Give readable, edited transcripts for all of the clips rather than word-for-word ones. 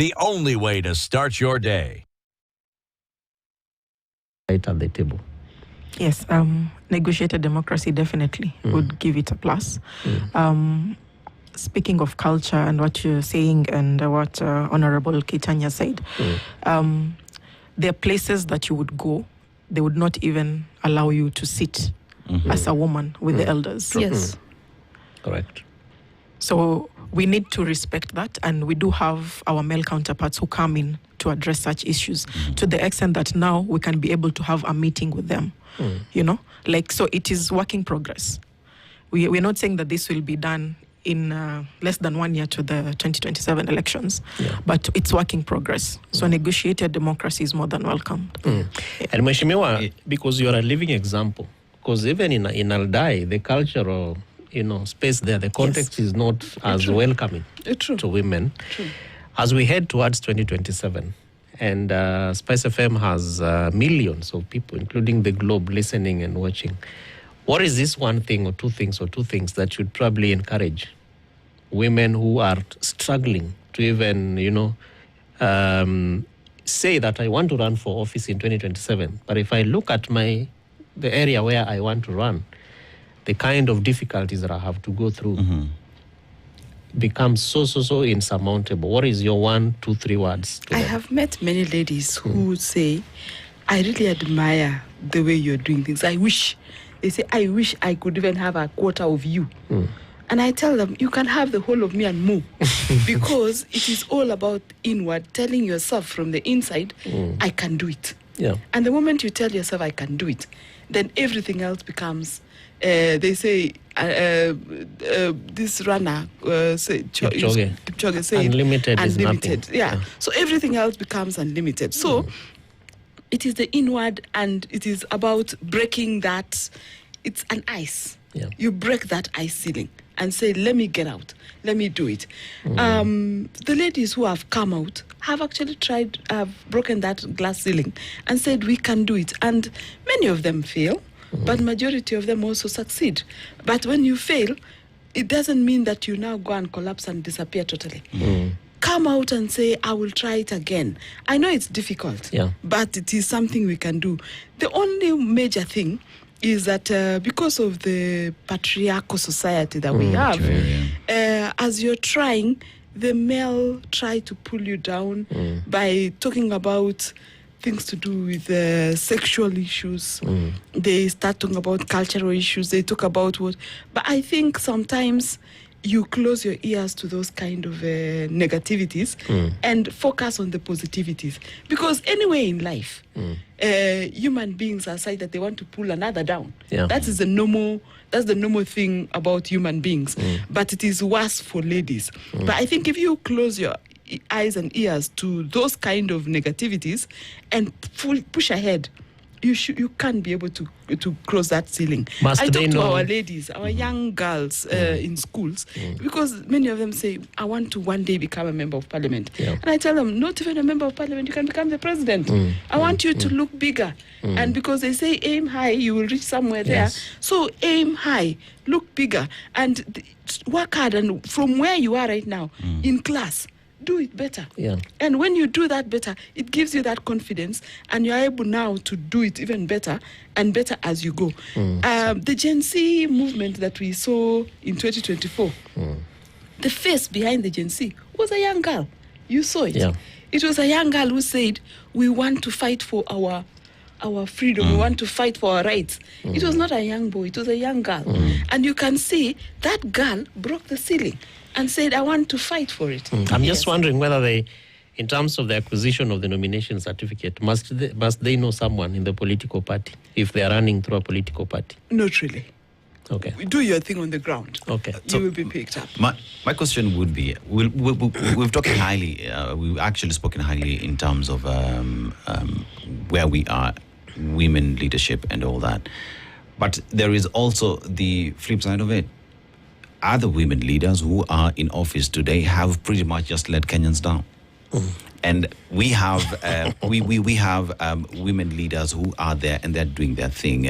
the only way to start your day. Right at the table. Yes, negotiated democracy definitely would give it a plus. Speaking of culture and what you're saying and what Honorable Keitanya said, there are places that you would go, they would not even allow you to sit as a woman with the elders. Yes. Correct. So we need to respect that, and we do have our male counterparts who come in to address such issues to the extent that now we can be able to have a meeting with them. You know, like, so it is work in progress. We're not saying that this will be done in less than 1 year to the 2027 elections, but it's work in progress. So negotiated democracy is more than welcomed. And Mheshimiwa, because you're a living example, because even in Aldai, the cultural space there, the context is not as welcoming to women. As we head towards 2027, and Spice FM has millions of people, including the globe, listening and watching. What is this one thing or two things that should probably encourage women who are struggling to even, say that I want to run for office in 2027, but if I look at the area where I want to run, the kind of difficulties that I have to go through becomes so insurmountable. What is your 1, 2, 3 words to I them? have met many ladies who say, I really admire the way you're doing things. They say, I wish I could even have a quarter of you. And I tell them, you can have the whole of me and more. Because it is all about inward, telling yourself from the inside, I can do it. Yeah. And the moment you tell yourself, I can do it, then everything else becomes, they say, this runner, Kipchoge said, Unlimited is nothing. Yeah. So everything else becomes unlimited. So it is the inward, and it is about breaking that. It's an ice. Yeah. You break that ice ceiling and say, let me get out. Let me do it. The ladies who have come out have actually have broken that glass ceiling and said, we can do it. And many of them fail, but majority of them also succeed. But when you fail, it doesn't mean that you now go and collapse and disappear totally. Come out and say, I will try it again. I know it's difficult, but it is something we can do. The only major thing is that because of the patriarchal society that we have, as you're trying, the male try to pull you down by talking about things to do with sexual issues. They start talking about cultural issues. They talk about what. But I think sometimes you close your ears to those kind of negativities and focus on the positivities. Because anyway in life, human beings are said that they want to pull another down. That is the normal. That's the normal thing about human beings. But it is worse for ladies. But I think if you close your eyes and ears to those kind of negativities and push ahead, you can be able to cross that ceiling. I talk to our ladies, our young girls in schools, because many of them say, I want to one day become a member of parliament. And I tell them, not even a member of parliament, you can become the president. I want you to look bigger. And because they say aim high, you will reach somewhere there. So aim high, look bigger, and work hard. And from where you are right now, in class, do it better. And when you do that better, it gives you that confidence, and you're able now to do it even better and better as you go. The Gen Z movement that we saw in 2024, the face behind the Gen Z was a young girl. You saw it. It was a young girl who said, we want to fight for our freedom, we want to fight for our rights. It was not a young boy, it was a young girl. And you can see that girl broke the ceiling and said, I want to fight for it. I'm just wondering whether they, in terms of the acquisition of the nomination certificate, must they know someone in the political party if they are running through a political party? Not really. Okay. Do your thing on the ground. Okay. You will be picked up. My question would be, we've talked highly, we've actually spoken highly in terms of where we are, women leadership and all that. But there is also the flip side of it. Other women leaders who are in office today have pretty much just let Kenyans down. And we have we have women leaders who are there and they're doing their thing.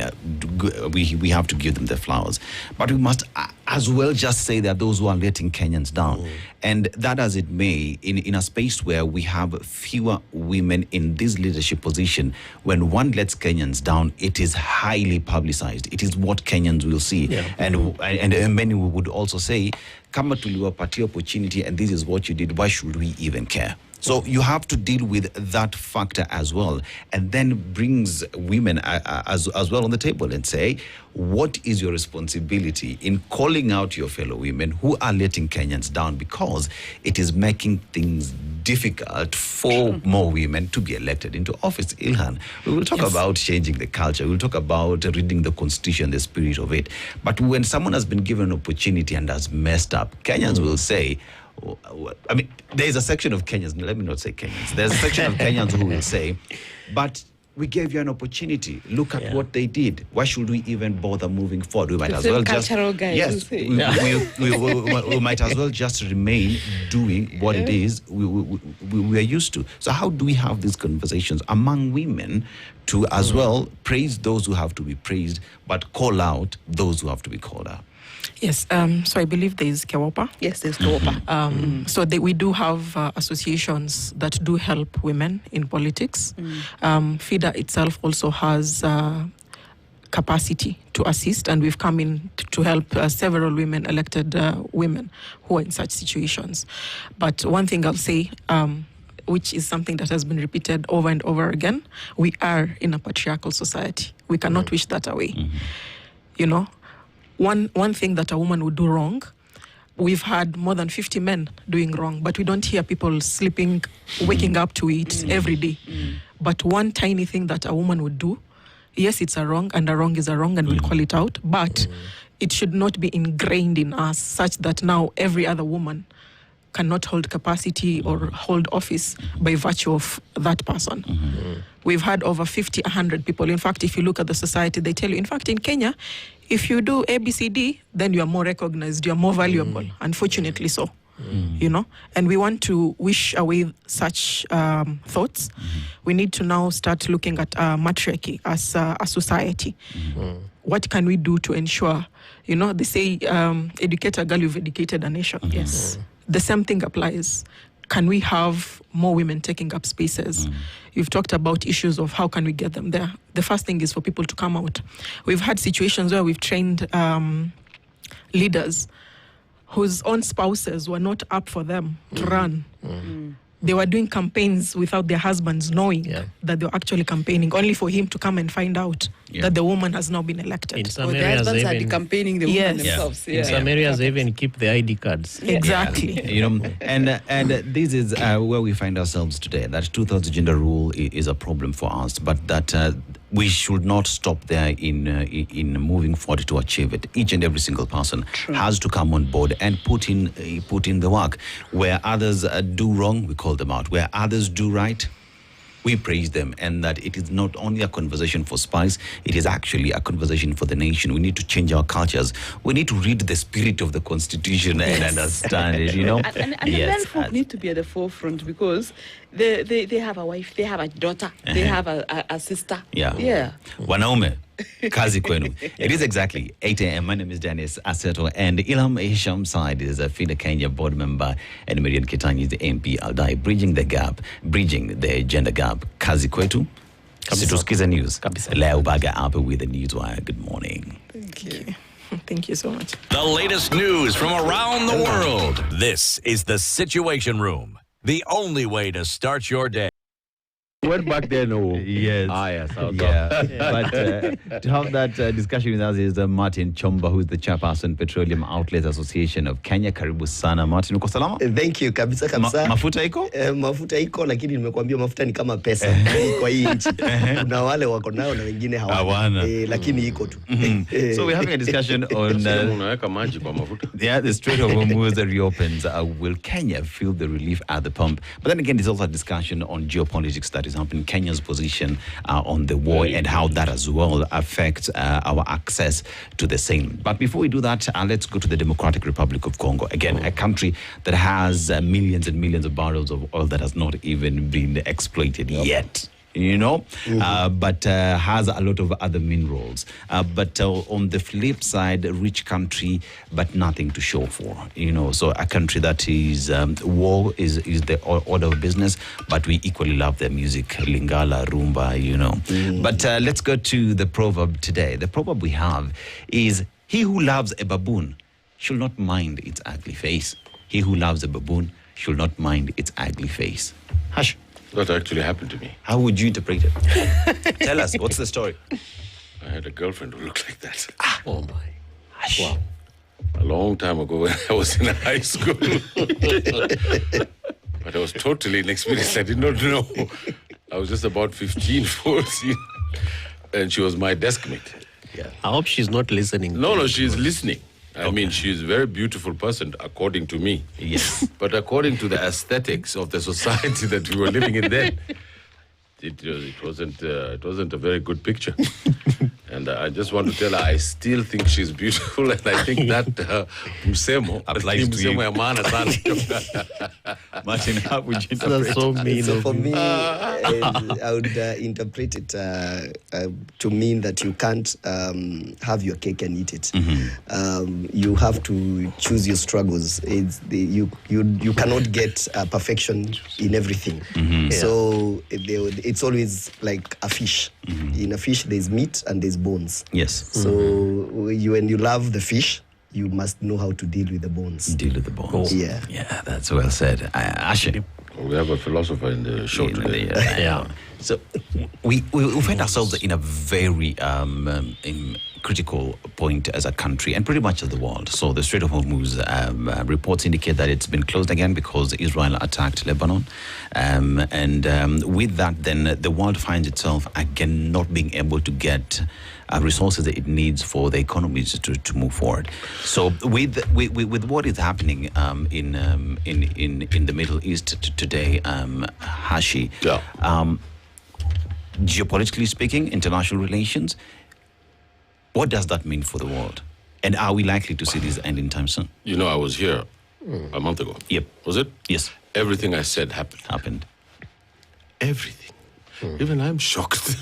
We have to give them their flowers, but we must as well just say there are those who are letting Kenyans down. And that as it may, in a space where we have fewer women in this leadership position, when one lets Kenyans down, it is highly publicized. It is what Kenyans will see. Yeah. And many would also say, kama tuliwapatia opportunity and this is what you did, why should we even care? So you have to deal with that factor as well, and then brings women as well on the table and say, what is your responsibility in calling out your fellow women who are letting Kenyans down, because it is making things difficult for more women to be elected into office. Ilhan, we will talk about changing the culture. We'll talk about reading the constitution, the spirit of it. But when someone has been given an opportunity and has messed up, Kenyans will say, I mean, there's a section of Kenyans, let me not say Kenyans, there's a section of Kenyans who will say, but we gave you an opportunity. Look at what they did. Why should we even bother moving forward? We might as well just... Yes, we might as well just remain doing what it is we are used to. So how do we have these conversations among women to as well praise those who have to be praised, but call out those who have to be called out? Yes, so I believe there is KEWOPA. Yes, there's KEWOPA. So we do have associations that do help women in politics. FIDA itself also has capacity to assist, and we've come in to help several women, elected women who are in such situations. But one thing I'll say, which is something that has been repeated over and over again, we are in a patriarchal society. We cannot wish that away. You know? One thing that a woman would do wrong, we've had more than 50 men doing wrong, but we don't hear people sleeping, waking up to it every day. But one tiny thing that a woman would do, yes, it's a wrong, and a wrong is a wrong, and we'll call it out, but it should not be ingrained in us such that now every other woman cannot hold capacity or hold office by virtue of that person. We've had over 50, 100 people. In fact, if you look at the society, they tell you, in fact, in Kenya, if you do ABCD, then you are more recognized, you are more valuable, unfortunately so. You know, and we want to wish away such thoughts. We need to now start looking at matriarchy as a society. What can we do to ensure, you know, they say, educate a girl, you've educated a nation. Yes. The same thing applies. Can we have more women taking up spaces? You've talked about issues of how can we get them there. The first thing is for people to come out. We've had situations where we've trained leaders whose own spouses were not up for them to run. They were doing campaigns without their husbands knowing that they were actually campaigning, only for him to come and find out that the woman has now been elected. In some The areas, husbands even, are campaigning the women themselves. in some areas, they even keep the ID cards. Exactly. You know, and this is where we find ourselves today. That 2/3 gender rule is a problem for us, but that we should not stop there in moving forward to achieve it. Each and every single person has to come on board and put in the work. Where others do wrong, we call them out. Where others do right, we praise them, and that it is not only a conversation for Spice, it is actually a conversation for the nation. We need to change our cultures. We need to read the spirit of the Constitution and understand it, you know. And the men folk need to be at the forefront, because they have a wife, they have a daughter, they have a sister. Wanaume, kazi kwenu. It is exactly 8 a.m. My name is Dennis Aseto, and Ilham Hisham Said is a FIDA Kenya board member, and Miriam Kitanyi is the MP Aldai, bridging the gender gap. Kazi kwetu. Situskiza news. Leo baga up with the newswire. Good morning. Thank you. Thank you so much. The latest news from around the world. This is the Situation Room, the only way to start your day. Went back there, no. Yes. Yes. But to have that discussion with us is Martin Chomba, who is the chairperson, Petroleum Outlets Association of Kenya. Karibu sana, Martin. Uko salama? Thank you, kabisa. Mafuta iko? Mafuta iko, lakini nimekuambia mafuta ni kama pesa kwa hii nchi. Kuna wale wako nao na wengine hawana. Lakini iko tu. So we're having a discussion on the Strait of Hormuz reopens. Will Kenya feel the relief at the pump? But then again, there's also a discussion on geopolitics that is happening, Kenya's position on the war, and how that as well affects our access to the same. But before we do that, let's go to the Democratic Republic of Congo. Again, a country that has millions and millions of barrels of oil that has not even been exploited yet. but has a lot of other minerals. But on the flip side, a rich country, but nothing to show for. So a country that is war is the order of business, but we equally love their music, Lingala, Rumba, But let's go to the proverb today. The proverb we have is, he who loves a baboon should not mind its ugly face. He who loves a baboon should not mind its ugly face. Hush. That actually happened to me. How would you interpret it? Tell us, what's the story? I had a girlfriend who looked like that. Oh my. Hush. Wow. A long time ago when I was in high school. But I was totally inexperienced. I did not know. I was just about 15, 14. And she was my desk mate. Yeah. I hope she's not listening. No, she's listening. I mean, she's a very beautiful person, according to me. Yes. But according to the aesthetics of the society that we were living in then, it wasn't a very good picture. And I just want to tell her, I still think she's beautiful, and I think that msemo applies to you. Martin, how would you interpret That's so mean. So for me, I would interpret it to mean that you can't have your cake and eat it. You have to choose your struggles. You cannot get perfection in everything. So it's always like a fish. In a fish, there's meat and there's bones. Yes. So when you love the fish, you must know how to deal with the bones. Deal with the bones. Yeah. Yeah, that's well said. Ashley. We have a philosopher in the show today. Yeah. So we find ourselves in a very critical point as a country and pretty much as the world. So the Strait of Hormuz reports indicate that it's been closed again because Israel attacked Lebanon. With that, then the world finds itself again not being able to get resources that it needs for the economies to move forward. So with what is happening in the Middle East today, Hashi, geopolitically speaking, international relations, what does that mean for the world? And are we likely to see this end in time soon? I was here a month ago. Yep. Was it? Yes. Everything I said happened. Everything. Even I'm shocked.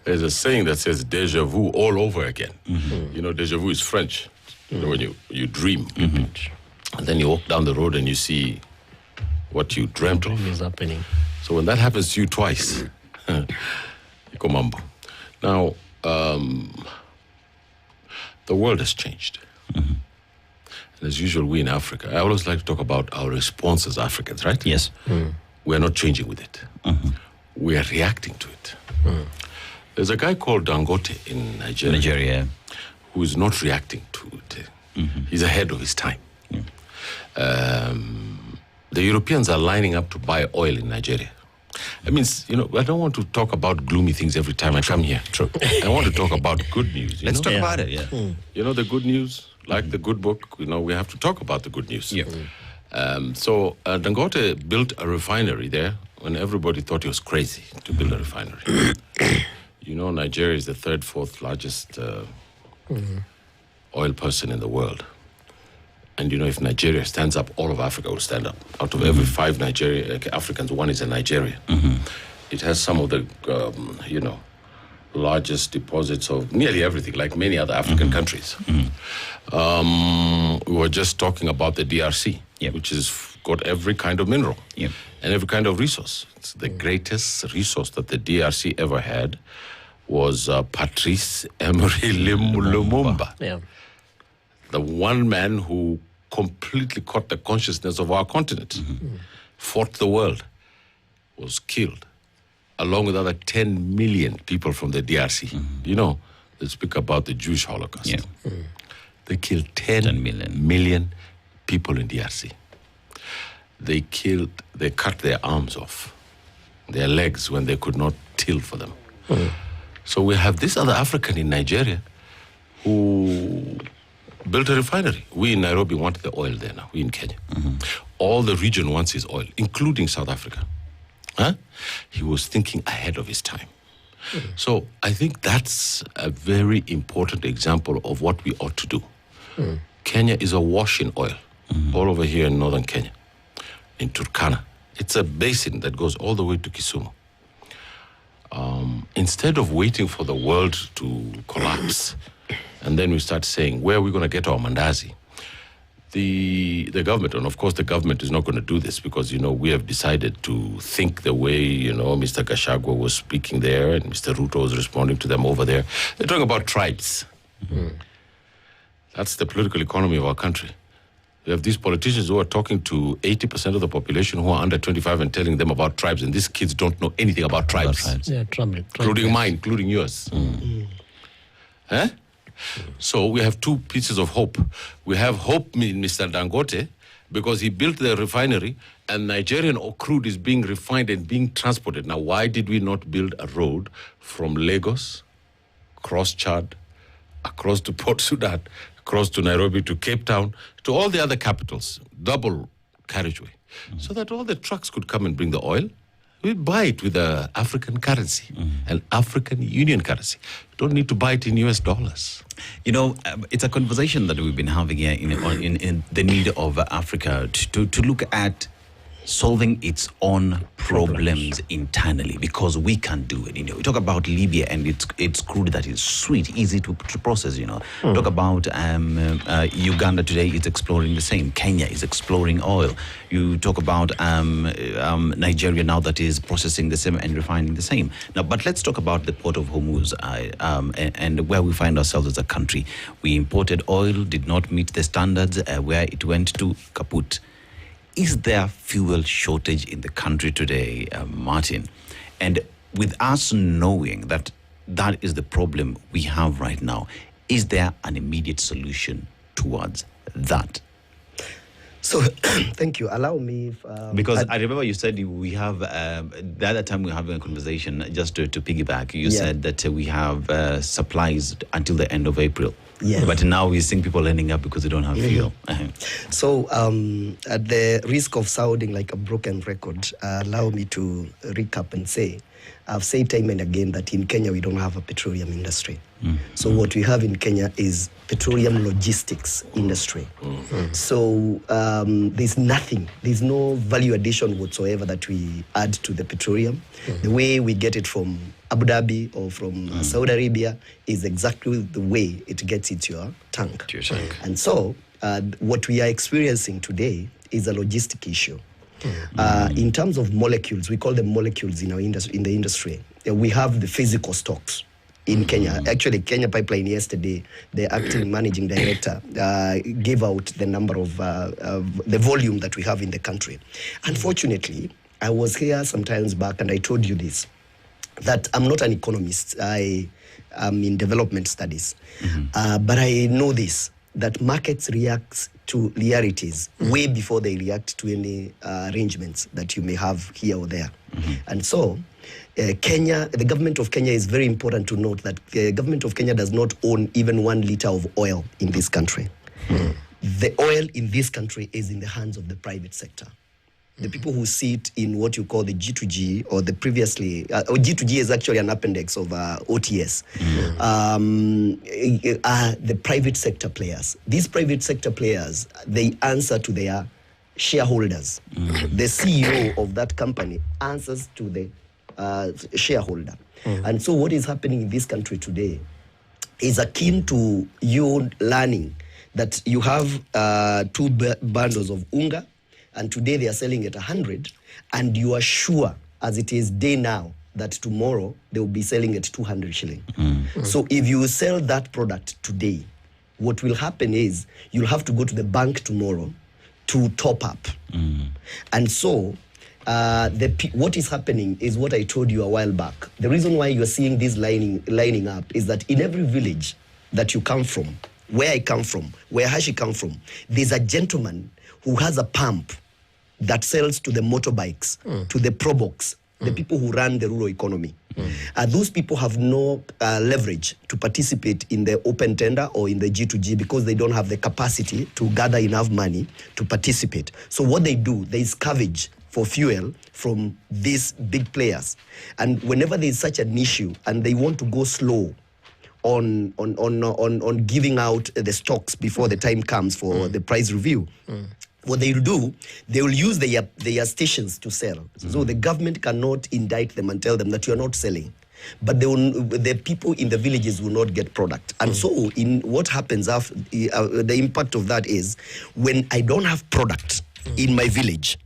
There's a saying that says deja vu all over again. Deja vu is French. When you dream. And then you walk down the road and you see what you dreamt of. Is happening. So when that happens to you twice, iko mambo. Now, the world has changed. And as usual, we in Africa, I always like to talk about our response as Africans, right? Yes. We're not changing with it. We are reacting to it. There's a guy called Dangote in Nigeria who is not reacting to it. He's ahead of his time. The Europeans are lining up to buy oil in Nigeria. I mean, I don't want to talk about gloomy things every time I come here. True. I want to talk about good news. Let's talk about it, The good news, like the good book, we have to talk about the good news. Yeah. So Dangote built a refinery there when everybody thought he was crazy to build a refinery. Nigeria is the third, fourth largest oil person in the world. And if Nigeria stands up, all of Africa will stand up. Out of every 5 Africans, one is a Nigerian. It has some of the, largest deposits of nearly everything, like many other African countries. We were just talking about the DRC, which has got every kind of mineral and every kind of resource. It's the greatest resource that the DRC ever had was Patrice Emery Lumumba. Yeah. The one man who completely caught the consciousness of our continent, fought the world, was killed, along with other 10 million people from the DRC. They speak about the Jewish Holocaust. They killed 10 million people in DRC. They cut their arms off, their legs, when they could not till for them. So we have this other African in Nigeria who built a refinery. We in Nairobi want the oil there now, we in Kenya. All the region wants his oil, including South Africa. He was thinking ahead of his time. So I think that's a very important example of what we ought to do. Kenya is awash in oil, all over here in northern Kenya, in Turkana. It's a basin that goes all the way to Kisumu. instead of waiting for the world to collapse, and then we start saying, where are we going to get our mandazi? The government, and of course the government is not going to do this because, we have decided to think the way, Mr. Gachagua was speaking there and Mr. Ruto was responding to them over there. They're talking about tribes. Mm-hmm. That's the political economy of our country. We have these politicians who are talking to 80% of the population who are under 25 and telling them about tribes, and these kids don't know anything about tribes. Yeah, including mine, including yours. Eh? So we have two pieces of hope. We have hope in Mr. Dangote because he built the refinery and Nigerian crude is being refined and being transported. Now, why did we not build a road from Lagos, across Chad, across to Port Sudan, across to Nairobi, to Cape Town, to all the other capitals, double carriageway, so that all the trucks could come and bring the oil? We buy it with the African currency, an African Union currency. We don't need to buy it in US dollars. It's a conversation that we've been having here in the need of Africa to look at solving its own problems internally, because we can do it. We talk about Libya and it's crude that is sweet, easy to process. Talk about Uganda today, it's exploring the same. Kenya is exploring oil. You talk about Nigeria now that is processing the same and refining the same. Now, but let's talk about the port of Hormuz and where we find ourselves as a country. We imported oil, did not meet the standards, where it went to kaput. Is there fuel shortage in the country today, Martin? And with us knowing that that is the problem we have right now, is there an immediate solution towards that? So, thank you. Allow me... because I remember you said we have... the other time we were having a conversation, just to piggyback, you said that we have supplies until the end of April. Yes. But now we're seeing people ending up because they don't have fuel. So, at the risk of sounding like a broken record, allow me to recap and say, I've said time and again that in Kenya we don't have a petroleum industry. So what we have in Kenya is petroleum logistics industry. So there's nothing, there's no value addition whatsoever that we add to the petroleum. The way we get it from Abu Dhabi or from Saudi Arabia is exactly the way it gets into your tank. And so what we are experiencing today is a logistic issue. In terms of molecules, we call them molecules in our in the industry. We have the physical stocks in Kenya. Actually, Kenya Pipeline yesterday, the acting managing director gave out the number of the volume that we have in the country. Unfortunately, I was here some times back and I told you this, that I'm not an economist. I am in development studies. But I know this, that markets react to realities way before they react to any arrangements that you may have here or there. And so, Kenya, the government of Kenya is very important to note that the government of Kenya does not own even 1 liter of oil in this country. The oil in this country is in the hands of the private sector. The people who sit in what you call the G2G, or the previously, G2G is actually an appendix of OTS, are the private sector players. These private sector players, they answer to their shareholders. The CEO of that company answers to the shareholder. And so what is happening in this country today is akin to you learning that you have 2 bundles of unga, and today they are selling at 100, and you are sure, as it is day now, that tomorrow they will be selling at 200 shilling. So if you sell that product today, what will happen is you'll have to go to the bank tomorrow to top up. And so what is happening is what I told you a while back. The reason why you're seeing this lining up is that in every village that you come from, where I come from, where Hashi come from, there's a gentleman who has a pump that sells to the motorbikes, to the probox, the people who run the rural economy. Those people have no leverage to participate in the open tender or in the G2G because they don't have the capacity to gather enough money to participate. So what they do, they scavenge for fuel from these big players. And whenever there's such an issue and they want to go slow on giving out the stocks before the time comes for the price review, what they will do, they will use their stations to sell. So the government cannot indict them and tell them that you are not selling. but the people in the villages will not get product. And so in what happens after, the impact of that is when I don't have product in my village,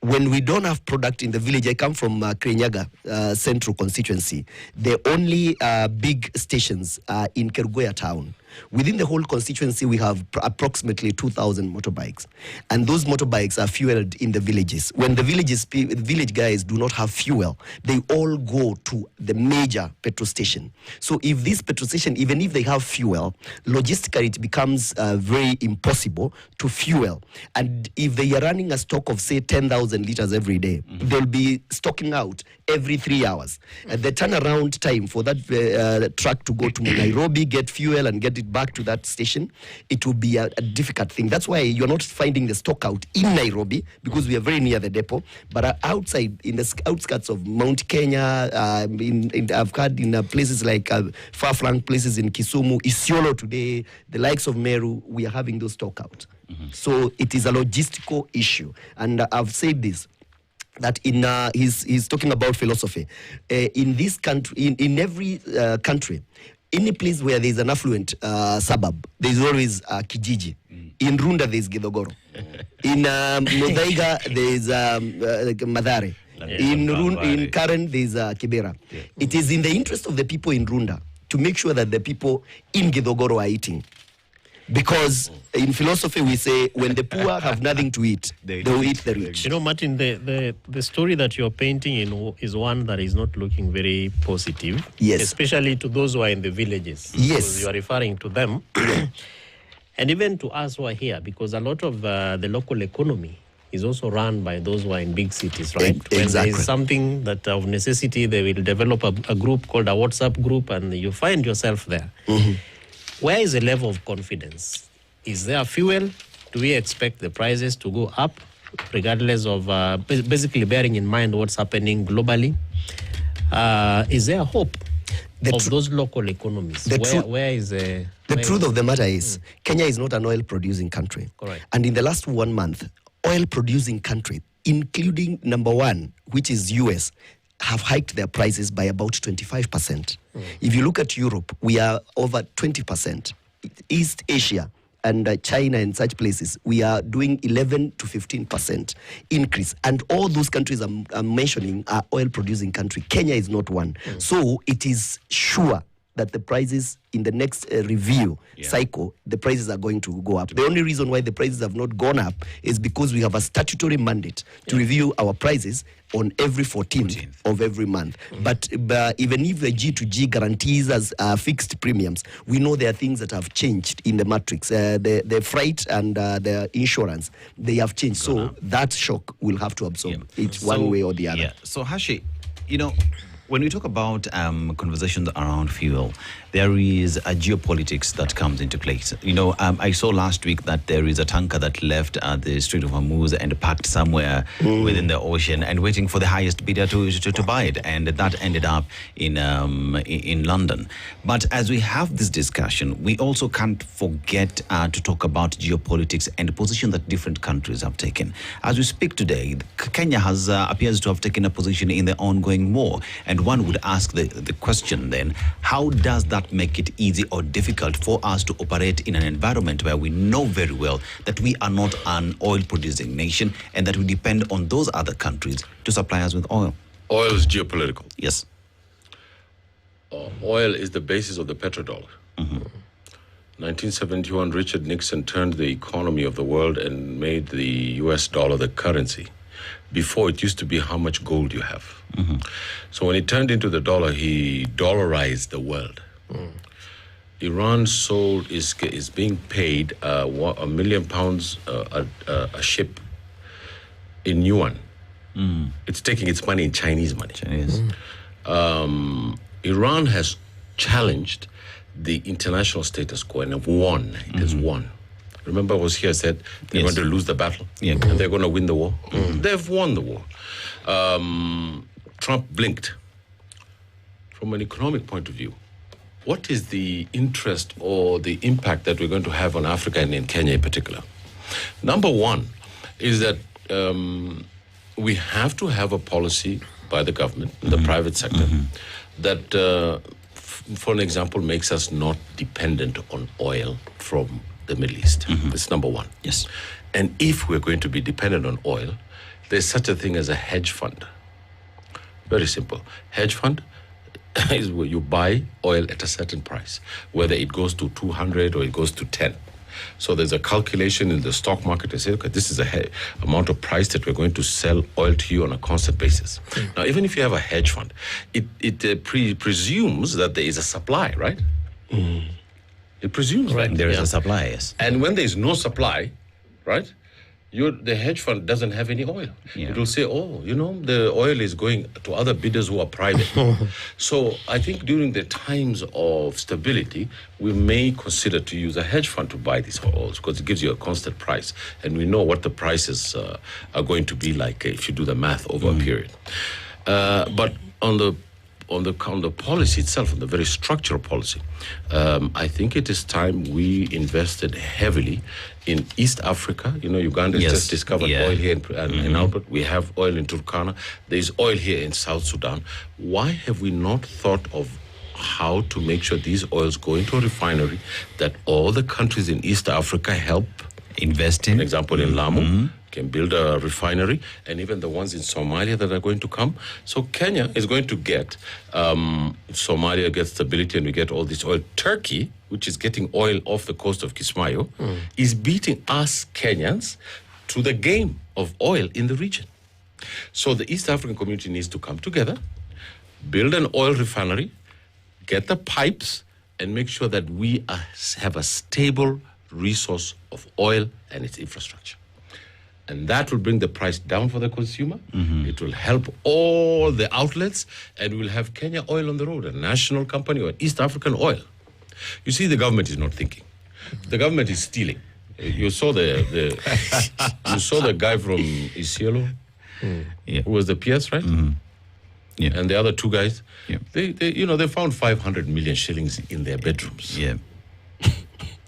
when we don't have product in the village, I come from Kirinyaga Central constituency. The only big stations are in Kerugoya town. Within the whole constituency, we have approximately 2,000 motorbikes. And those motorbikes are fueled in the villages. When the village guys do not have fuel, they all go to the major petrol station. So if this petrol station, even if they have fuel, logistically it becomes very impossible to fuel. And if they are running a stock of, say, 10,000 liters every day, they'll be stocking out every 3 hours. The turnaround time for that truck to go to Nairobi, get fuel and get it back to that station, it will be a difficult thing. That's why you're not finding the stock out in Nairobi, because we are very near the depot, but outside in the outskirts of Mount Kenya, I've heard in places like far-flung places in Kisumu, Isiolo today, the likes of Meru, we are having those stock out. So it is a logistical issue. And I've said this, that in he's talking about philosophy. In this country, in every country, any place where there is an affluent suburb, there is always Kijiji. In Runda, there is Githogoro. In Muthaiga, there is Madhare. In Karen, there is Kibera. It is in the interest of the people in Runda to make sure that the people in Githogoro are eating. Because in philosophy we say when the poor have nothing to eat, they will eat the rich. You know, Martin, the story that you're painting is one that is not looking very positive. Yes. Especially to those who are in the villages. Yes. Because you are referring to them. And even to us who are here, because a lot of the local economy is also run by those who are in big cities, right? Exactly. When there is something that of necessity, they will develop a group called a WhatsApp group, and you find yourself there. Where is the level of confidence? Is there fuel? Do we expect the prices to go up, regardless of basically bearing in mind what's happening globally? Is there hope of those local economies? Where is the truth of the matter is, Kenya is not an oil-producing country. Correct. And in the last 1 month, oil-producing country, including number one, which is US, have hiked their prices by about 25%. If you look at Europe, we are over 20%. East Asia and China and such places, we are doing 11 to 15% increase. And all those countries I'm mentioning are oil-producing countries. Kenya is not one. So it is sure that the prices in the next review cycle, the prices are going to go up. The only reason why the prices have not gone up is because we have a statutory mandate to review our prices on every 14th of every month. But even if the G2G guarantees us fixed premiums, we know there are things that have changed in the matrix. The freight and the insurance, they have changed. So that shock will have to absorb it one way or the other. Yeah. So Hashi, you know, when we talk about conversations around fuel, there is a geopolitics that comes into place. You know, I saw last week that there is a tanker that left the Strait of Hormuz and parked somewhere within the ocean and waiting for the highest bidder to buy it, and that ended up in London. But as we have this discussion, we also can't forget to talk about geopolitics and the position that different countries have taken. As we speak today, Kenya appears to have taken a position in the ongoing war, and one would ask the question then, how does that make it easy or difficult for us to operate in an environment where we know very well that we are not an oil-producing nation and that we depend on those other countries to supply us with oil? Oil is geopolitical. Yes. Oil is the basis of the petrodollar. 1971, Richard Nixon turned the economy of the world and made the US dollar the currency. Before, it used to be how much gold you have. So when he turned into the dollar, he dollarized the world. Iran is being paid £1 million a ship in yuan. It's taking its money in Chinese money. Iran has challenged the international status quo and have won. It has won. Remember, I was here, said they're going to lose the battle and they're going to win the war. They've won the war. Trump blinked. From an economic point of view, what is the interest or the impact that we're going to have on Africa and in Kenya in particular? Number one is that we have to have a policy by the government, the private sector, that, for an example, makes us not dependent on oil from the Middle East. That's number one. Yes. And if we're going to be dependent on oil, there's such a thing as a hedge fund. Very simple. Hedge fund is where you buy oil at a certain price, whether it goes to 200 or it goes to 10. So there's a calculation in the stock market to say, okay, this is a amount of price that we're going to sell oil to you on a constant basis. Now, even if you have a hedge fund, it presumes that there is a supply, right? It presumes that There is a supply, yes. And when there's no supply, right, the hedge fund doesn't have any oil. Yeah. It will say, the oil is going to other bidders who are private. So I think during the times of stability, we may consider to use a hedge fund to buy these oils because it gives you a constant price. And we know what the prices are going to be like if you do the math over a period. But on the policy itself, on the very structural policy, I think it is time we invested heavily in East Africa. Uganda has just discovered oil here in Albert. We have oil in Turkana. There is oil here in South Sudan. Why have we not thought of how to make sure these oils go into a refinery that all the countries in East Africa help invest in? For example, in Lamu, can build a refinery, and even the ones in Somalia that are going to come. So Kenya is going to get, Somalia gets stability and we get all this oil. Turkey, which is getting oil off the coast of Kismayo, is beating us Kenyans to the game of oil in the region. So the East African community needs to come together, build an oil refinery, get the pipes, and make sure that we have a stable resource of oil and its infrastructure. And that will bring the price down for the consumer. It will help all the outlets, and we'll have Kenya Oil on the road, a national company or East African oil. You see, the government is not thinking. The government is stealing. You saw the guy from Isiolo, who was the PS, right? Yeah. And the other two guys, Yeah. they found 500 million shillings in their bedrooms. Yeah.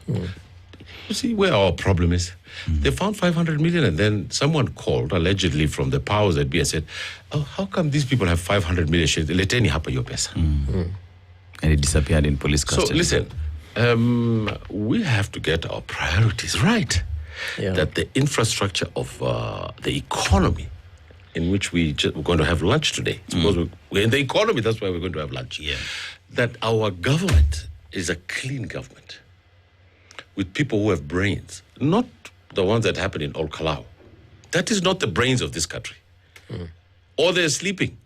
You see where our problem is? They found 500 million, and then someone called, allegedly from the powers that be, and said, how come these people have 500 million shares? Leteni hapa yo pesa. And it disappeared in police custody. So listen, we have to get our priorities right. That the infrastructure of the economy in which we're going to have lunch today, because we're in the economy, that's why we're going to have lunch. Yeah. That our government is a clean government with people who have brains, not the ones that happen in Ol Kalou. That is not the brains of this country. Or they're sleeping.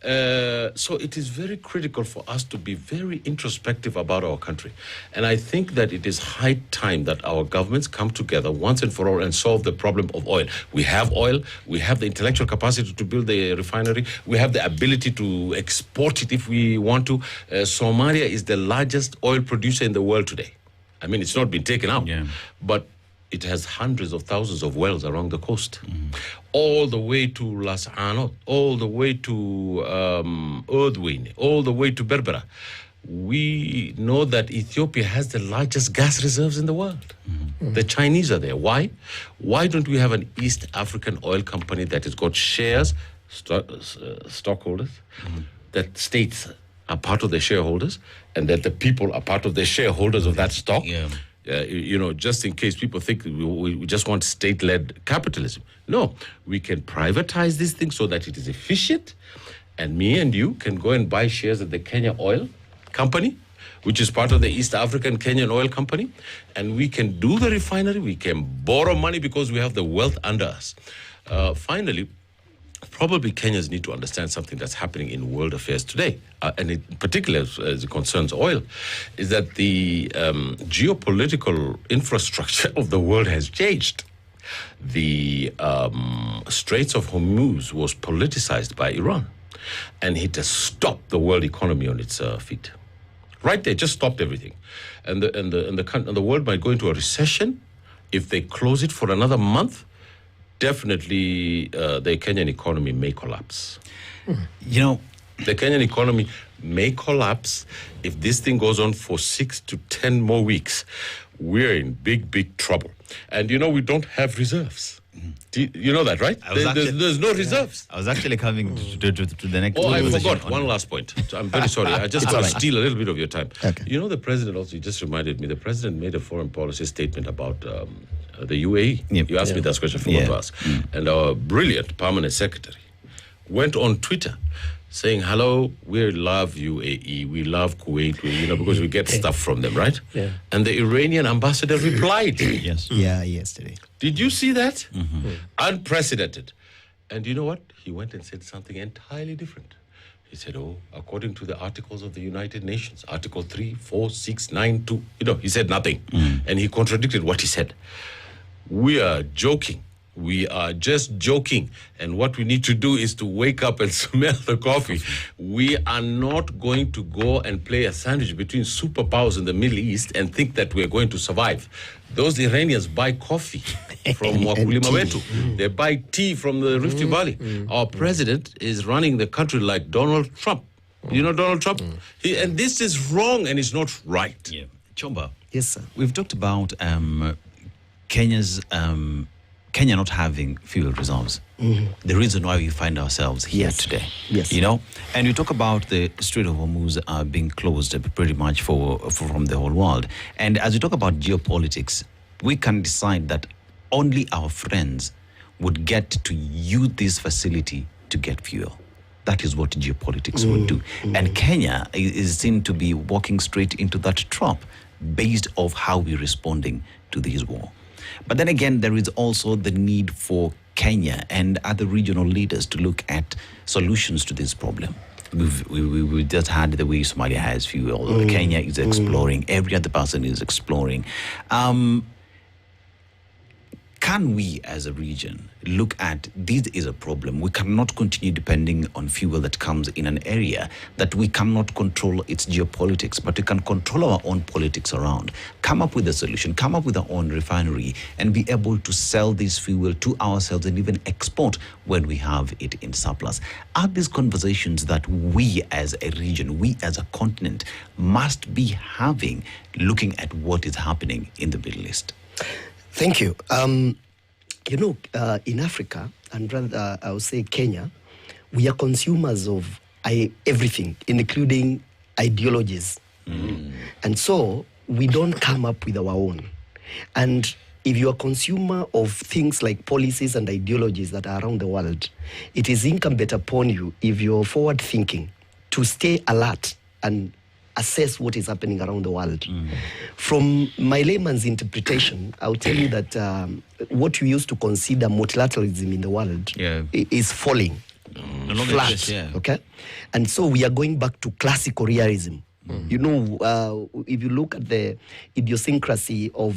So it is very critical for us to be very introspective about our country. And I think that it is high time that our governments come together once and for all and solve the problem of oil. We have oil. We have the intellectual capacity to build the refinery. We have the ability to export it if we want to. Somalia is the largest oil producer in the world today. I mean, it's not been taken out, but it has hundreds of thousands of wells along the coast, all the way to Las Anod, all the way to Erdwin, all the way to Berbera. We know that Ethiopia has the largest gas reserves in the world. The Chinese are there. Why? Why don't we have an East African oil company that has got shares, stockholders, that states are part of the shareholders, and that the people are part of the shareholders of that stock? Just in case people think we just want state-led capitalism. No, we can privatize this thing so that it is efficient, and me and you can go and buy shares of the Kenya Oil Company, which is part of the East African Kenyan Oil Company, and we can do the refinery, we can borrow money because we have the wealth under us. Finally, probably Kenyans need to understand something that's happening in world affairs today, and in particular as it concerns oil, is that the geopolitical infrastructure of the world has changed. The Straits of Hormuz was politicized by Iran, and it has stopped the world economy on its feet. Right there, just stopped everything. And the world might go into a recession if they close it for another month. Definitely, the Kenyan economy may collapse. The Kenyan economy may collapse if this thing goes on for 6 to 10 more weeks. We're in big, big trouble. And we don't have reserves. You know that, right? There's no reserves. I was actually coming to the next. Oh, I conversation forgot one last point. So I'm very sorry. I just want to steal a little bit of your time. Okay. You know, the president also, you just reminded me, the president made a foreign policy statement about the UAE. Yep. You asked me that question, I forgot to ask. And our brilliant permanent secretary went on Twitter saying, hello, we love UAE, we love Kuwait, because we get stuff from them, right? Yeah. And the Iranian ambassador replied. Yes. Yeah, yesterday. Did you see that? Unprecedented. And you know what? He went and said something entirely different. He said, according to the articles of the United Nations, Article 3, 4, 6, 9, 2, he said nothing. And he contradicted what he said. We are joking. We are just joking. And what we need to do is to wake up and smell the coffee. We are not going to go and play a sandwich between superpowers in the Middle East and think that we're going to survive. Those Iranians buy coffee from wakulima wetu. They buy tea from the Rift Valley. Our president is running the country like Donald Trump. You know Donald Trump? And this is wrong and it's not right. Yeah. Chomba. Yes, sir. We've talked about Kenya not having fuel reserves. The reason why we find ourselves here today. Yes. And you talk about the Strait of Hormuz being closed pretty much from the whole world. And as we talk about geopolitics, we can decide that only our friends would get to use this facility to get fuel. That is what geopolitics would do. And Kenya is seen to be walking straight into that trap based off how we're responding to this war. But then again, there is also the need for Kenya and other regional leaders to look at solutions to this problem. We just had the way Somalia has fuel. Kenya is exploring. Every other person is exploring. Can we as a region look at this is a problem? We cannot continue depending on fuel that comes in an area that we cannot control its geopolitics, but we can control our own politics around. Come up with a solution, come up with our own refinery and be able to sell this fuel to ourselves and even export when we have it in surplus. Are these conversations that we as a region, we as a continent must be having, looking at what is happening in the Middle East? Thank you. In Africa, and rather I would say Kenya, we are consumers of everything, including ideologies. And so we don't come up with our own. And if you're a consumer of things like policies and ideologies that are around the world, it is incumbent upon you, if you're forward thinking, to stay alert and assess what is happening around the world. From my layman's interpretation, I'll tell you that what you used to consider multilateralism in the world is falling flat. Okay? And so we are going back to classical realism. If you look at the idiosyncrasy of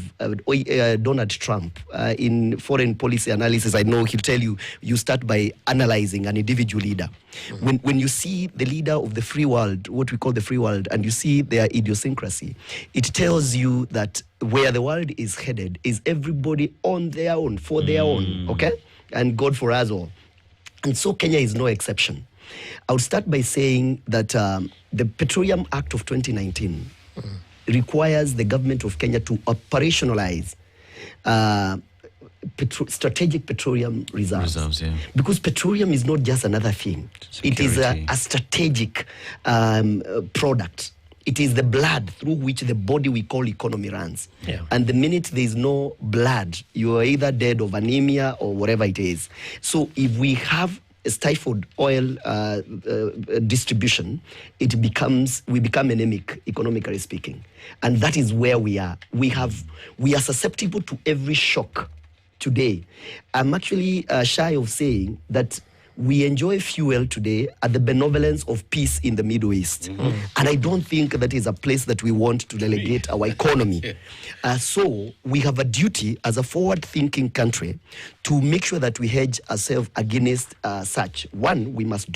Donald Trump in foreign policy analysis, I know he'll tell you, you start by analyzing an individual leader. When you see the leader of the free world, what we call the free world, and you see their idiosyncrasy, it tells you that where the world is headed is everybody on their own, for their own, okay? And God for us all. And so Kenya is no exception. I would start by saying that the Petroleum Act of 2019 requires the government of Kenya to operationalize strategic petroleum reserves. Because petroleum is not just another thing. Security. It is a strategic product. It is the blood through which the body we call economy runs. And the minute there is no blood, you are either dead of anemia or whatever it is. So if we have stifled oil distribution, we become anemic, economically speaking. And that is where we are. We are susceptible to every shock today. I'm actually shy of saying that we enjoy fuel today at the benevolence of peace in the Middle East. And I don't think that is a place that we want to delegate our economy. So we have a duty as a forward-thinking country to make sure that we hedge ourselves against such. One, we must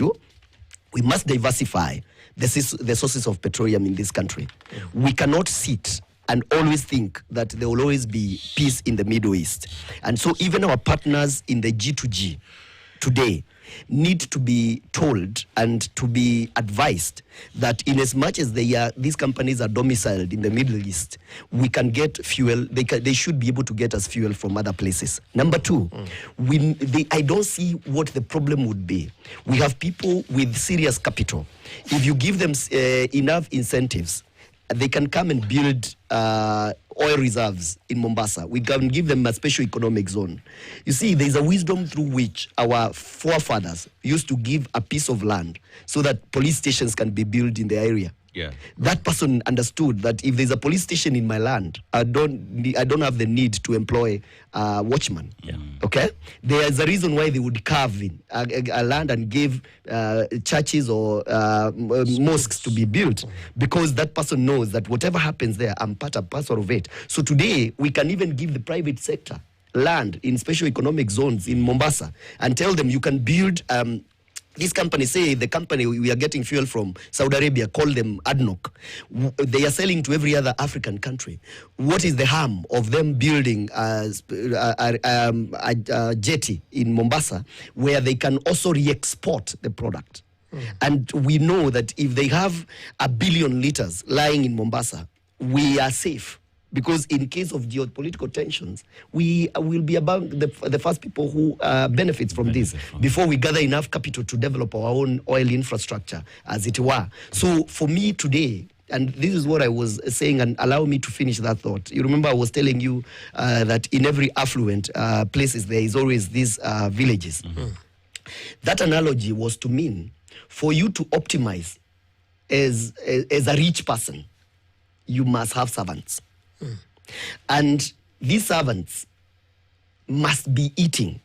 diversify the sources of petroleum in this country. We cannot sit and always think that there will always be peace in the Middle East. And so even our partners in the G2G today, need to be told and to be advised that in as much as these companies are domiciled in the Middle East, we can get fuel. They should be able to get us fuel from other places. Number two, I don't see what the problem would be. We have people with serious capital. If you give them enough incentives, they can come and build oil reserves in Mombasa. We can give them a special economic zone. You see, there's a wisdom through which our forefathers used to give a piece of land so that police stations can be built in the area. Yeah. That person understood that if there's a police station in my land, I don't have the need to employ a watchman. Yeah. Okay? There's a reason why they would carve in a land and give churches or mosques to be built, because that person knows that whatever happens there, I'm part and parcel of it. So today, we can even give the private sector land in special economic zones in Mombasa and tell them you can build these companies. Say the company we are getting fuel from Saudi Arabia, call them ADNOC. They are selling to every other African country. What is the harm of them building a jetty in Mombasa where they can also re-export the product? And we know that if they have 1 billion liters lying in Mombasa, we are safe. Because in case of geopolitical tensions, we will be among the first people who benefits from this before we gather enough capital to develop our own oil infrastructure, as it were. So for me today, and this is what I was saying, and allow me to finish that thought. You remember I was telling you that in every affluent places, there is always these villages. That analogy was to mean for you to optimize as a rich person, you must have servants. And these servants must be eating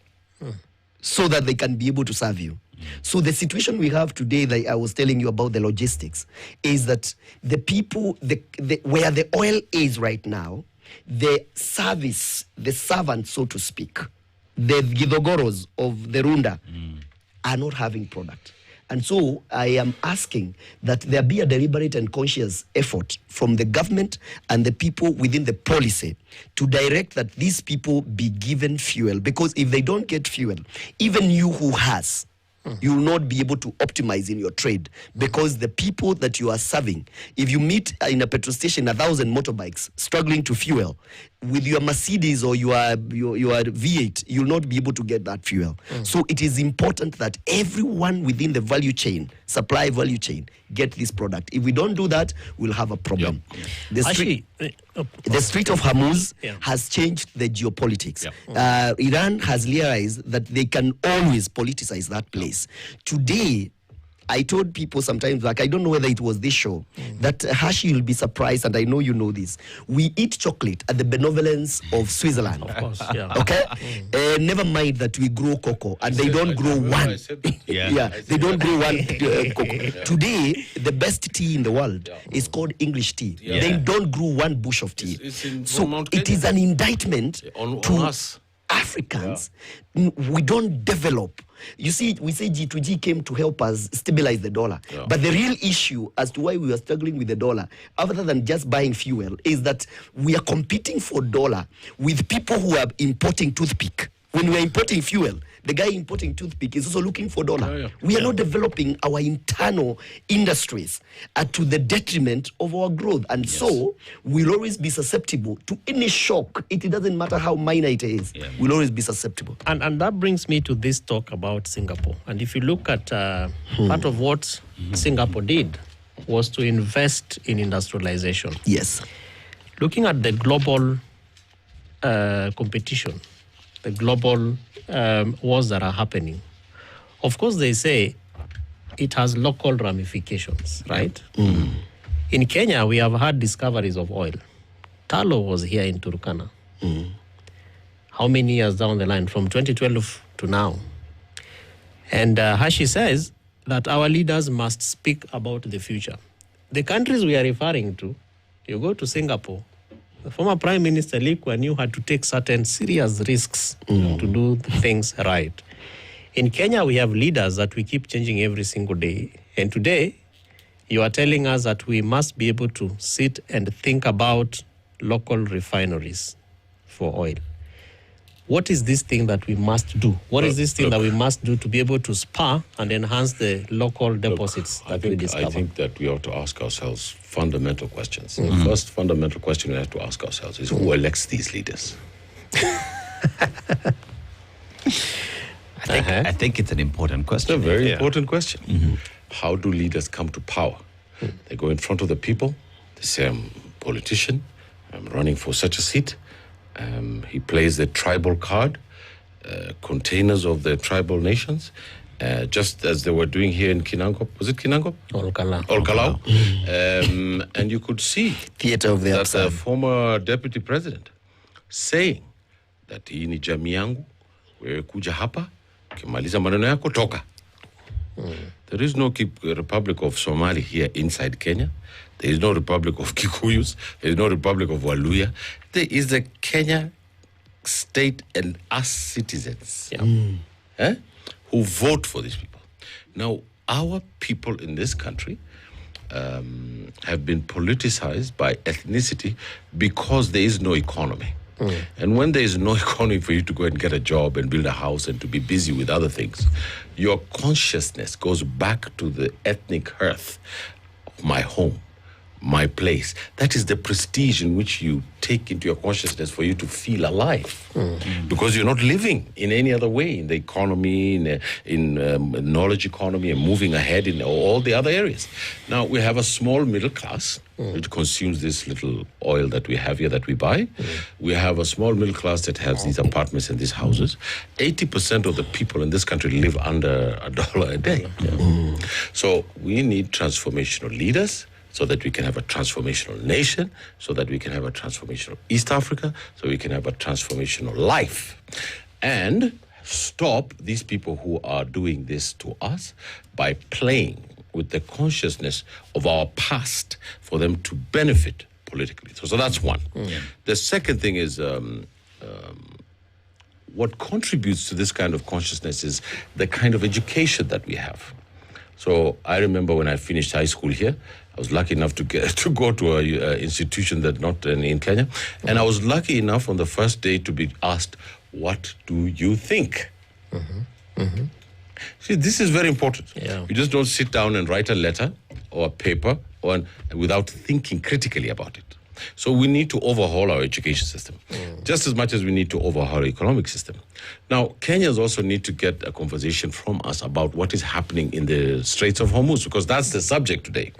so that they can be able to serve you. So the situation we have today that I was telling you about, the logistics, is that the people, where the oil is right now, the servants, so to speak, the gidogoros of the Runda are not having product. And so I am asking that there be a deliberate and conscious effort from the government and the people within the policy to direct that these people be given fuel. Because if they don't get fuel, even you who has, you will not be able to optimize in your trade, because the people that you are serving, if you meet in a petrol station 1,000 motorbikes struggling to fuel, with your Mercedes or your V8, you'll not be able to get that fuel. So it is important that everyone within the value chain, supply value chain, get this product. If we don't do that, we'll have a problem. The Strait of Hormuz has changed the geopolitics. Iran has realized that they can always politicize that place. Today, I told people sometimes, like, I don't know whether it was this show, that Hashi will be surprised, and I know you know this. We eat chocolate at the benevolence of Switzerland. Of course, yeah. Okay? Never mind that we grow cocoa, and they don't grow one. They don't grow one cocoa. Today, the best tea in the world is called English tea. They don't grow one bush of tea. So it is an indictment to us Africans. We don't develop. You see, we say G2G came to help us stabilize the dollar. But the real issue as to why we are struggling with the dollar, other than just buying fuel, is that we are competing for dollar with people who are importing toothpick. When we are importing fuel, the guy importing toothpick is also looking for dollar. We are not developing our internal industries to the detriment of our growth. And so we'll always be susceptible to any shock. It doesn't matter how minor it is. We'll always be susceptible. And that brings me to this talk about Singapore. And if you look at part of what Singapore did was to invest in industrialization. Yes. Looking at the global competition, the global wars that are happening, of course they say it has local ramifications, right? In Kenya, we have had discoveries of oil. Talo was here in Turkana. How many years down the line, from 2012 to now? And Hashi says that our leaders must speak about the future. The countries we are referring to, you go to Singapore, the former Prime Minister Lee Kuan Yew had to take certain serious risks to do things right. In Kenya, we have leaders that we keep changing every single day. And today, you are telling us that we must be able to sit and think about local refineries for oil. what is this thing that we must do? What is this thing that we must do to be able to spur and enhance the local deposits that we discover? I think that we ought to ask ourselves fundamental questions. The first fundamental question we have to ask ourselves is who elects these leaders? I think it's an important question. It's a very important question. How do leaders come to power? They go in front of the people. They say, I'm a politician. I'm running for such a seat. He plays the tribal card, containers of the tribal nations, just as they were doing here in Kinangop. Was it Kinangop? Olkalau. And you could see Theater of the upside. The former deputy president saying that hii ni jamii yangu, wewe kuja hapa, ukimaliza maneno yako toka. There is no Republic of Somalia here inside Kenya. There is no Republic of Kikuyus. There is no Republic of Waluya. There is the Kenya state and us citizens who vote for these people. Now, our people in this country have been politicized by ethnicity because there is no economy. And when there is no economy for you to go and get a job and build a house and to be busy with other things, your consciousness goes back to the ethnic hearth of my home, my place. That is the prestige in which you take into your consciousness for you to feel alive. Because you're not living in any other way in the economy, in knowledge economy, and moving ahead in all the other areas. Now, we have a small middle class which consumes this little oil that we have here that we buy. We have a small middle class that has these apartments and these houses. 80% of the people in this country live under $1 a day. So we need transformational leaders, so that we can have a transformational nation, so that we can have a transformational East Africa, so we can have a transformational life. And stop these people who are doing this to us by playing with the consciousness of our past for them to benefit politically. So that's one. The second thing is what contributes to this kind of consciousness is the kind of education that we have. So I remember when I finished high school here, I was lucky enough to go to an institution that not in Kenya, and I was lucky enough on the first day to be asked, "What do you think?" See, this is very important. You just don't sit down and write a letter or a paper without thinking critically about it. So we need to overhaul our education system, just as much as we need to overhaul our economic system. Now, Kenyans also need to get a conversation from us about what is happening in the Straits of Hormuz, because that's the subject today.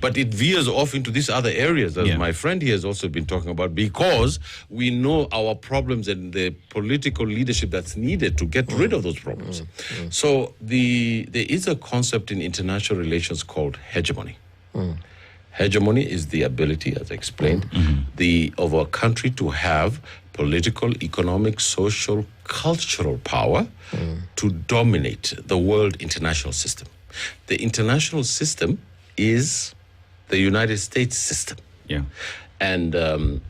But it veers off into these other areas, as my friend here has also been talking about, because we know our problems and the political leadership that's needed to get rid of those problems. So there is a concept in international relations called hegemony. Hegemony is the ability, as I explained, of a country to have political, economic, social, cultural power to dominate the world international system. The international system is the United States system. And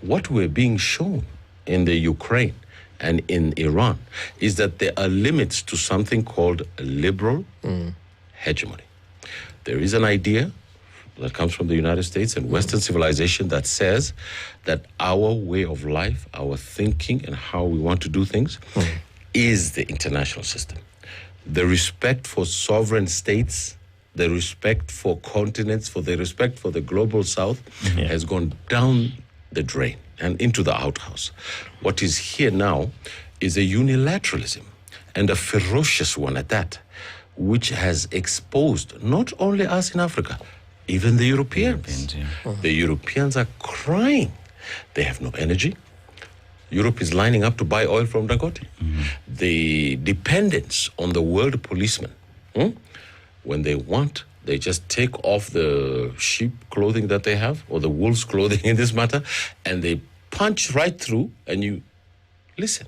what we're being shown in the Ukraine and in Iran is that there are limits to something called liberal hegemony. There is an idea that comes from the United States and Western civilization that says that our way of life, our thinking, and how we want to do things is the international system. The respect for sovereign states, the respect for continents, for the respect for the global south has gone down the drain and into the outhouse. What is here now is a unilateralism, and a ferocious one at that, which has exposed not only us in Africa, even the Europeans. The Europeans are crying. They have no energy. Europe is lining up to buy oil from Dangote. The dependence on the world policeman, when they want, they just take off the sheep clothing that they have, or the wool's clothing in this matter, and they punch right through, and you listen.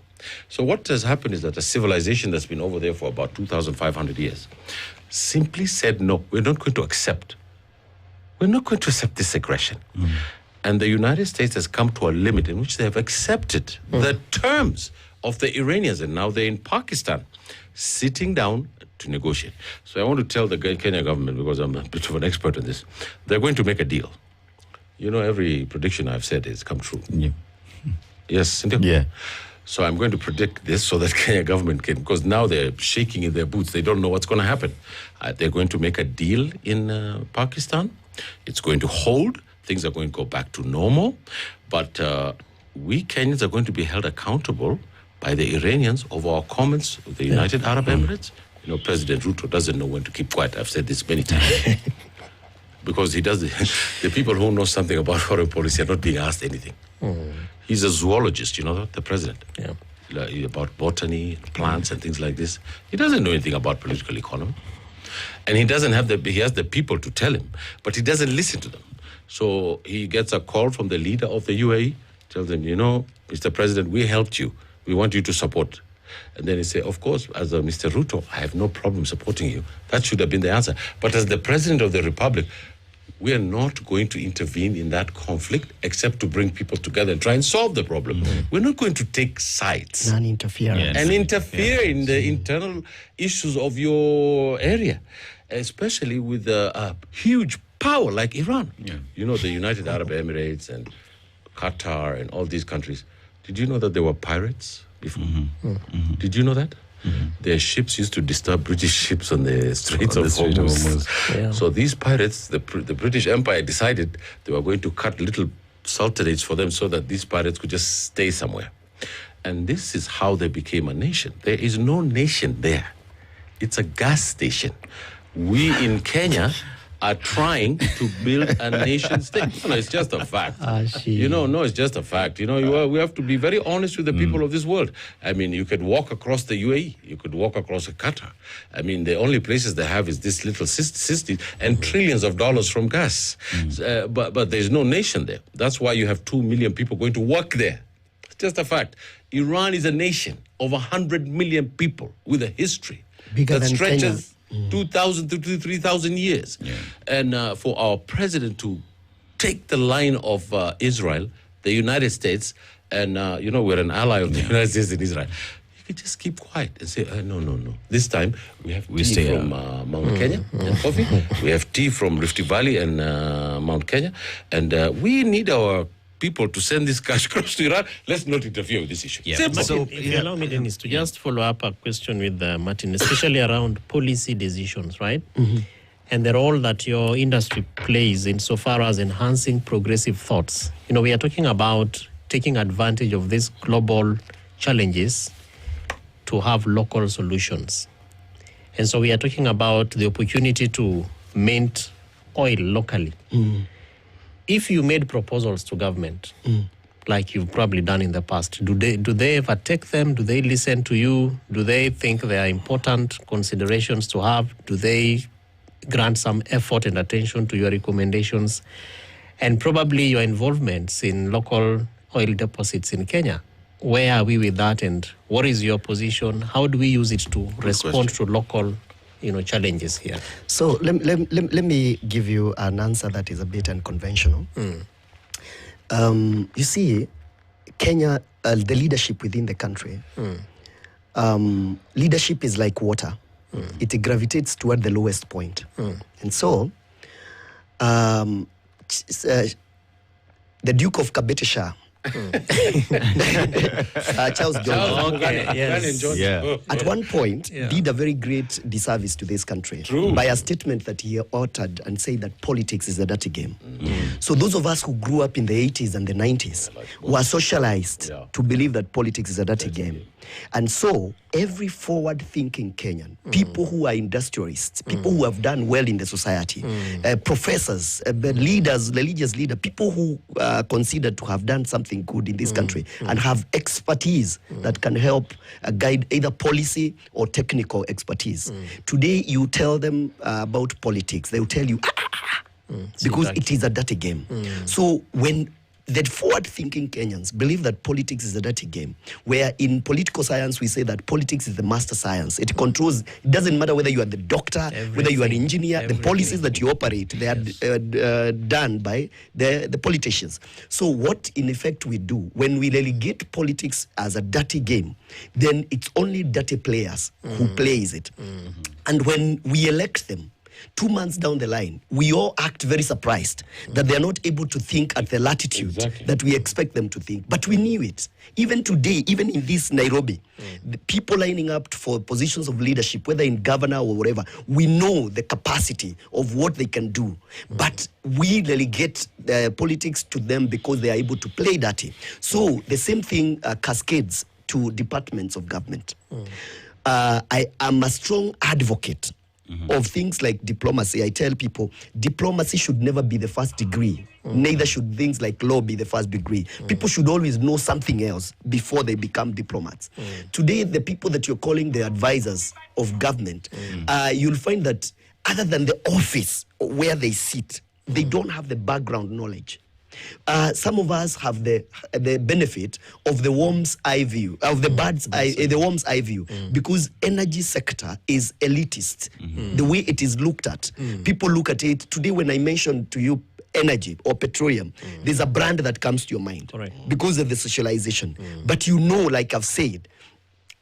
So what has happened is that a civilization that's been over there for about 2,500 years simply said, no, we're not going to accept. We're not going to accept this aggression. And the United States has come to a limit in which they have accepted the terms of the Iranians, and now they're in Pakistan, sitting down to negotiate. So I want to tell the Kenya government, because I'm a bit of an expert in this, they're going to make a deal. You know, every prediction I've said has come true. Yes, Cynthia? So I'm going to predict this so that Kenya government can, because now they're shaking in their boots. They don't know what's going to happen. They're going to make a deal in Pakistan. It's going to hold. Things are going to go back to normal. But we Kenyans are going to be held accountable by the Iranians over our comments with the United Arab Emirates. You know, President Ruto doesn't know when to keep quiet. I've said this many times. Because he does the people who know something about foreign policy are not being asked anything. He's a zoologist, you know that, the president. Yeah. About botany, plants and things like this. He doesn't know anything about political economy. And he doesn't have he has the people to tell him, but he doesn't listen to them. So he gets a call from the leader of the UAE, tells him, you know, Mr. President, we helped you. We want you to support. And then he say, of course, as Mr. Ruto, I have no problem supporting you. That should have been the answer. But as the President of the Republic, we are not going to intervene in that conflict except to bring people together and try and solve the problem. We're not going to take sides. Non-interference. And interfere in the internal issues of your area, especially with a huge power like Iran. You know, the United Arab Emirates and Qatar and all these countries. Did you know that there were pirates before? Did you know that? Their ships used to disturb British ships on the Straits of Hormuz. So these pirates, the British Empire decided they were going to cut little sultanates for them so that these pirates could just stay somewhere. And this is how they became a nation. There is no nation there. It's a gas station. We in Kenya are trying to build a nation state. No, it's just a fact. You know, no, it's just a fact. You know, we have to be very honest with the people of this world. I mean, you could walk across the UAE. You could walk across Qatar. I mean, the only places they have is this little city and trillions of dollars from gas. But there's no nation there. That's why you have 2 million people going to work there. It's just a fact. Iran is a nation of 100 million people with a history bigger that than stretches Kenya. 2,000 to 3,000 years. And for our president to take the line of Israel, the United States, and, you know, we're an ally of the United States in Israel. You could just keep quiet and say, no. This time, we have tea from Mount Kenya and coffee. We have tea from Rift Valley and Mount Kenya. And we need our people to send this cash across to Iran. Let's not interfere with this issue. Martin, so, if you allow me, Dennis, to just follow up a question with Martin, especially around policy decisions, right? And the role that your industry plays insofar as enhancing progressive thoughts. You know, we are talking about taking advantage of these global challenges to have local solutions. And so we are talking about the opportunity to mint oil locally. If you made proposals to government, like you've probably done in the past, do they ever take them? Do they listen to you? Do they think they are important considerations to have? Do they grant some effort and attention to your recommendations? And probably your involvements in local oil deposits in Kenya. Where are we with that, and what is your position? How do we use it to respond to local challenges here? So let me give you an answer that is a bit unconventional. You see, Kenya, the leadership within the country, leadership is like water. It gravitates toward the lowest point. And so, the Duke of Kabetesha, Charles John, at one point did a very great disservice to this country by a statement that he uttered and said that politics is a dirty game. So those of us who grew up in the 80s and the 90s were socialized to believe that politics is a dirty game. And so every forward-thinking Kenyan, people who are industrialists, people who have done well in the society, professors, leaders, religious leaders, people who are considered to have done something good in this country and have expertise that can help guide either policy or technical expertise. Today, you tell them about politics, they will tell you, because it is a dirty game. So when the forward-thinking Kenyans believe that politics is a dirty game, where in political science we say that politics is the master science. It controls, it doesn't matter whether you are the doctor, whether you are an engineer, the policies that you operate, they are done by the politicians. So what in effect we do, when we relegate politics as a dirty game, then it's only dirty players who plays it. And when we elect them, 2 months down the line, we all act very surprised that they're not able to think at the latitude that we expect them to think. But we knew it. Even today, even in this Nairobi, the people lining up for positions of leadership, whether in governor or whatever, we know the capacity of what they can do. But we relegate politics to them because they are able to play dirty. So the same thing cascades to departments of government. I am a strong advocate of things like diplomacy. I tell people diplomacy should never be the first degree. Neither should things like law be the first degree. People should always know something else before they become diplomats. Today, the people that you're calling the advisors of government, you'll find that other than the office where they sit, they don't have the background knowledge. Some of us have the benefit of the worm's eye view, of the bird's eye, the worm's eye view, because energy sector is elitist. The way it is looked at, people look at it today. When I mentioned to you energy or petroleum, there's a brand that comes to your mind because of the socialization. But you know, like I've said,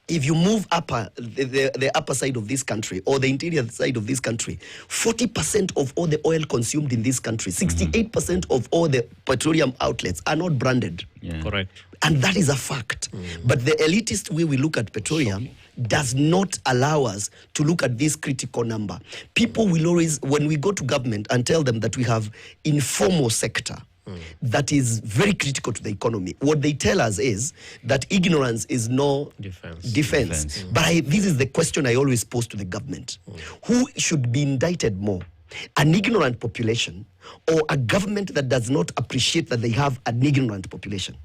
if you move the upper side of this country or the interior side of this country, 40% of all the oil consumed in this country, 68% of all the petroleum outlets are not branded. Correct. And that is a fact. But the elitist way we look at petroleum does not allow us to look at this critical number. People will always, when we go to government and tell them that we have informal sector, that is very critical to the economy. What they tell us is that ignorance is no defense. But this is the question I always pose to the government. Who should be indicted more? An ignorant population or a government that does not appreciate that they have an ignorant population?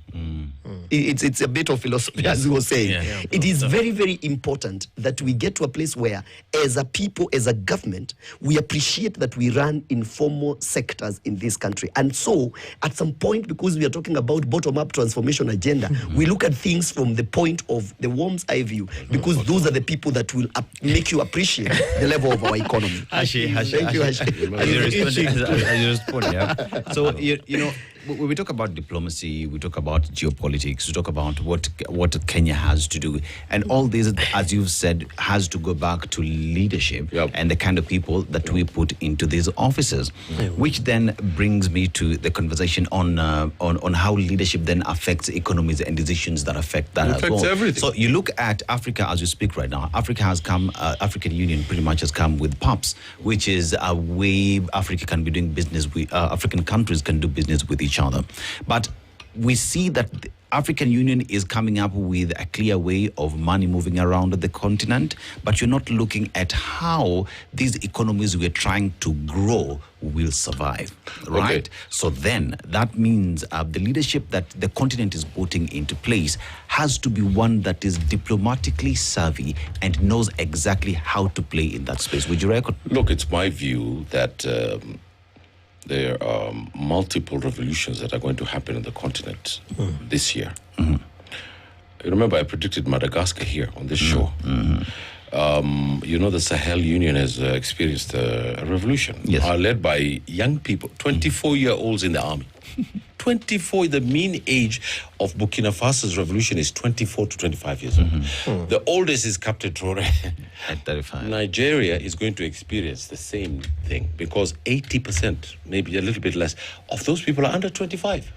It's a bit of philosophy, as you were saying. It is very, very important that we get to a place where, as a people, as a government, we appreciate that we run informal sectors in this country. And so, at some point, because we are talking about bottom-up transformation agenda, we look at things from the point of the worm's eye view, because those are the people that will make you appreciate the level of our economy. Thank you, Hashi. So, you know, when we talk about diplomacy, we talk about geopolitics, we talk about what Kenya has to do. And all this, as you've said, has to go back to leadership and the kind of people that we put into these offices, which then brings me to the conversation on how leadership then affects economies and decisions that affect that as well. Everything. So you look at Africa as you speak right now. Africa has come, African Union pretty much has come with PAPS, which is a way Africa can be doing business with, African countries can do business with each other. But we see that the African Union is coming up with a clear way of money moving around the continent, but you're not looking at how these economies we're trying to grow will survive, right? So then that means the leadership that the continent is putting into place has to be one that is diplomatically savvy and knows exactly how to play in that space. Would you reckon? Look, it's my view that there are multiple revolutions that are going to happen on the continent this year. You remember I predicted Madagascar here on this show. You know, the Sahel Union has experienced a revolution led by young people, 24-year-olds in the army. 24, the mean age of Burkina Faso's revolution is 24 to 25 years old. The oldest is Captain Traoré. At 35. Nigeria is going to experience the same thing because 80%, maybe a little bit less, of those people are under 25.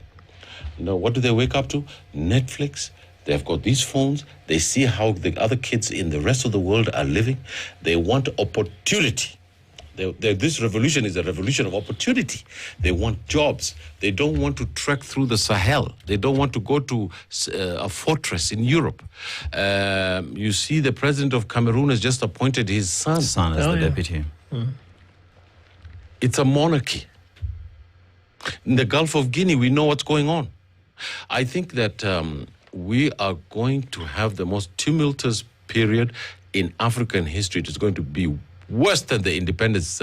You know, what do they wake up to? Netflix. They've got these phones. They see how the other kids in the rest of the world are living. They want opportunity. This revolution is a revolution of opportunity. They want jobs. They don't want to trek through the Sahel. They don't want to go to a fortress in Europe. You see, the president of Cameroon has just appointed his son as the deputy. It's a monarchy. In the Gulf of Guinea, we know what's going on. I think that we are going to have the most tumultuous period in African history. It's going to be worse than the independence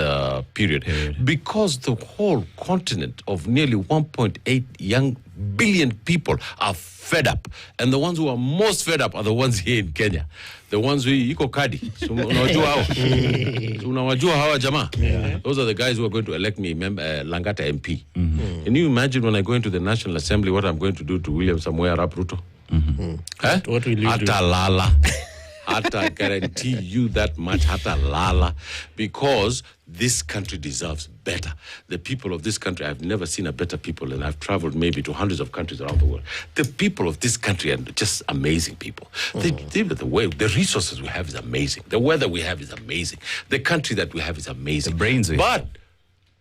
period because the whole continent of nearly 1.8 billion people are fed up. And the ones who are most fed up are the ones here in Kenya. The ones who iko kadi. Unawajua hawa jamaa. Those are the guys who are going to elect me Langata MP. Can you imagine when I go into the National Assembly what I'm going to do to William Samoei Arap Ruto? What will you do? Atalala. Hata guarantee you that much, hata lala, because this country deserves better. The people of this country, I've never seen a better people, and I've traveled maybe to hundreds of countries around the world. The people of this country are just amazing people. The resources we have is amazing. The weather we have is amazing. The country that we have is amazing. The brains we but have.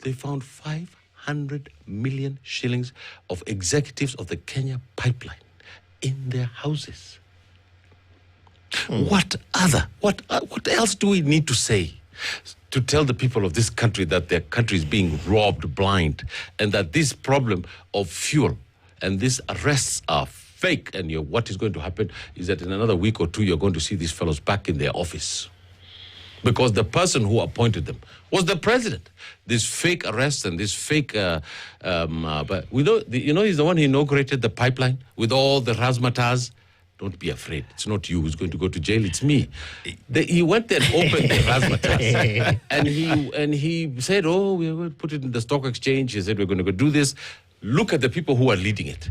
They found 500 million shillings of executives of the Kenya pipeline in their houses. What else do we need to say to tell the people of this country that their country is being robbed blind, and that this problem of fuel and these arrests are fake, and what is going to happen is that in another week or two you're going to see these fellows back in their office? Because the person who appointed them was the president. This fake arrests and this fake, but he's the one who inaugurated the pipeline with all the razzmatazz. Don't be afraid. It's not you who's going to go to jail. It's me. He went there and opened the razzmatazz, and he said, "Oh, we will put it in the stock exchange." He said, "We're going to go do this." Look at the people who are leading it.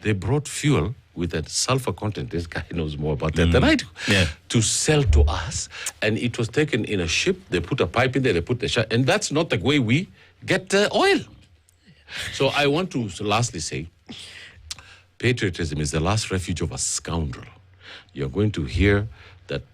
They brought fuel with a sulfur content. This guy knows more about that than I do. Yeah. To sell to us, and it was taken in a ship. They put a pipe in there. They put the and that's not the way we get oil. So I want to lastly say, patriotism is the last refuge of a scoundrel. You're going to hear that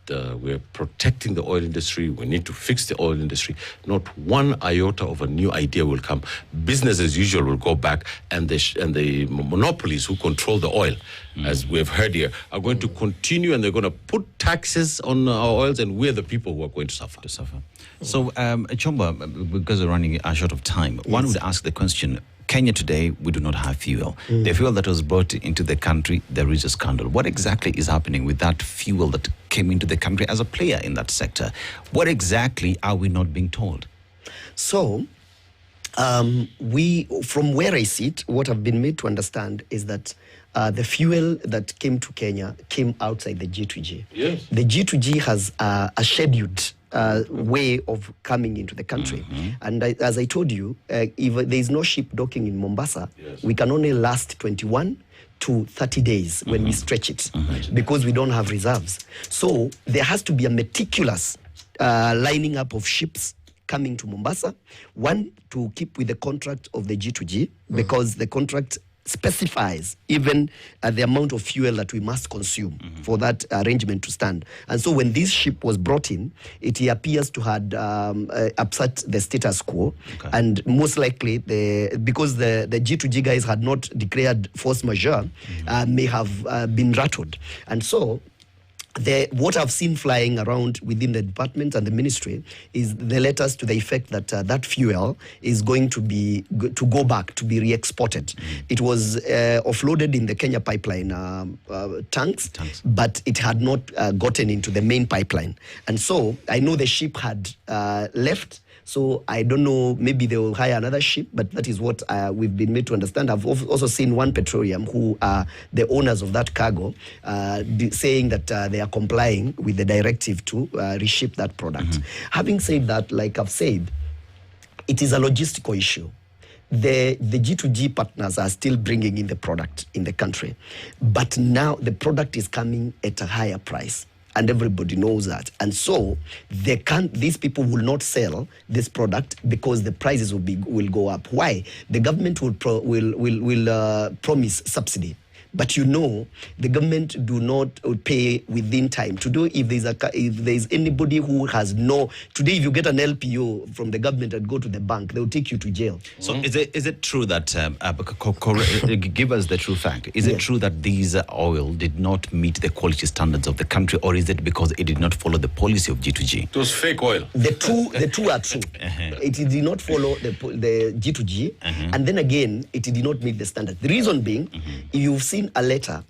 we're protecting the oil industry. We need to fix the oil industry. Not one iota of a new idea will come. Business as usual will go back, and the monopolies who control the oil, as we've heard here, are going to continue, and they're going to put taxes on our oils, and we're the people who are going to suffer. So, Chomba, because we're running short of time, one would ask the question, Kenya today, we do not have fuel. The fuel that was brought into the country, there is a scandal. What exactly is happening with that fuel that came into the country as a player in that sector? What exactly are we not being told? So, from where I sit, what I've been made to understand is that the fuel that came to Kenya came outside the G2G. Yes. The G2G has a scheduled way of coming into the country. And as I told you, if there is no ship docking in Mombasa, we can only last 21 to 30 days when we stretch it, because we don't have reserves. So there has to be a meticulous lining up of ships coming to Mombasa. One, to keep with the contract of the G2G, because the contract specifies even the amount of fuel that we must consume for that arrangement to stand. And so when this ship was brought in, it appears to have upset the status quo. And most likely, because the G2G guys had not declared force majeure, may have been rattled. And so what I've seen flying around within the department and the ministry is the letters to the effect that that fuel is going to go back to be re-exported. It was offloaded in the Kenya pipeline tanks, but it had not gotten into the main pipeline. And so I know the ship had left. So I don't know, maybe they will hire another ship, but that is what we've been made to understand. I've also seen One Petroleum, who are the owners of that cargo, saying that they are complying with the directive to reship that product. Having said that, like I've said, it is a logistical issue. The G2G partners are still bringing in the product in the country, but now the product is coming at a higher price. And everybody knows that. And so these people will not sell this product because the prices will go up. Why? The government will promise subsidy. But the government do not pay within time. Today, if there's anybody who has today, if you get an LPO from the government and go to the bank, they'll take you to jail. So is it true that, give us the true fact, is it true that these oil did not meet the quality standards of the country, or is it because it did not follow the policy of G2G? It was fake oil. The two are true. It did not follow the G2G, and then again, it did not meet the standard. The reason being, you've seen a letter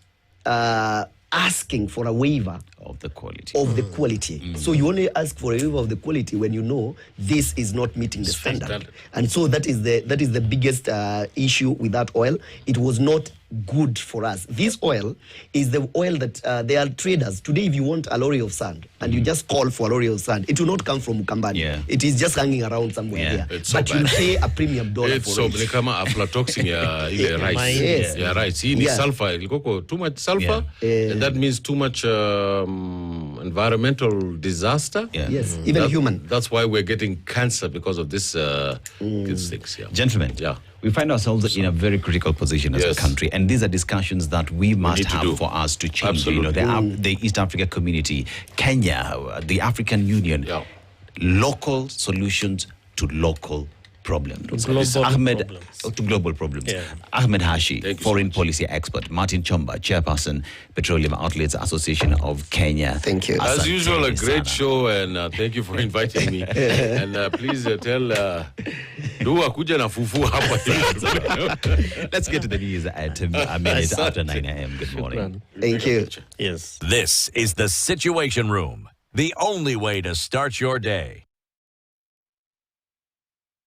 asking for a waiver of the quality. So you only ask for a waiver of the quality when you know this is not meeting the standard. And so that is the biggest issue with that oil. It was not good for us. This oil is the oil that there are traders. Today, if you want a lorry of sand and you just call for a lorry of sand, it will not come from Mukambani. Yeah. It is just hanging around somewhere there. So but you pay a premium dollar for it. It's kama aflatoxin ya rice. Yes. Yeah, rice. See, sulfur. Too much sulfur, and that means too much environmental disaster. Yeah. Yes, even human. That's why we're getting cancer because of this these things. Yeah. Gentlemen, we find ourselves in a very critical position as a country, and these are discussions that we must have for us to change. Absolutely. You know, the East Africa community, Kenya, the African Union, local solutions to local problems. To global problems. Yeah. Ahmed Hashi, foreign so policy expert. Martin Chomba, chairperson, Petroleum Outlets Association of Kenya. Thank you. As usual, a great show, and thank you for inviting me. And please tell Dua kuja na fufu hapa. Let's get to the news at a minute after 9 a.m. Good morning. Thank you. Yes. This is the Situation Room, the only way to start your day.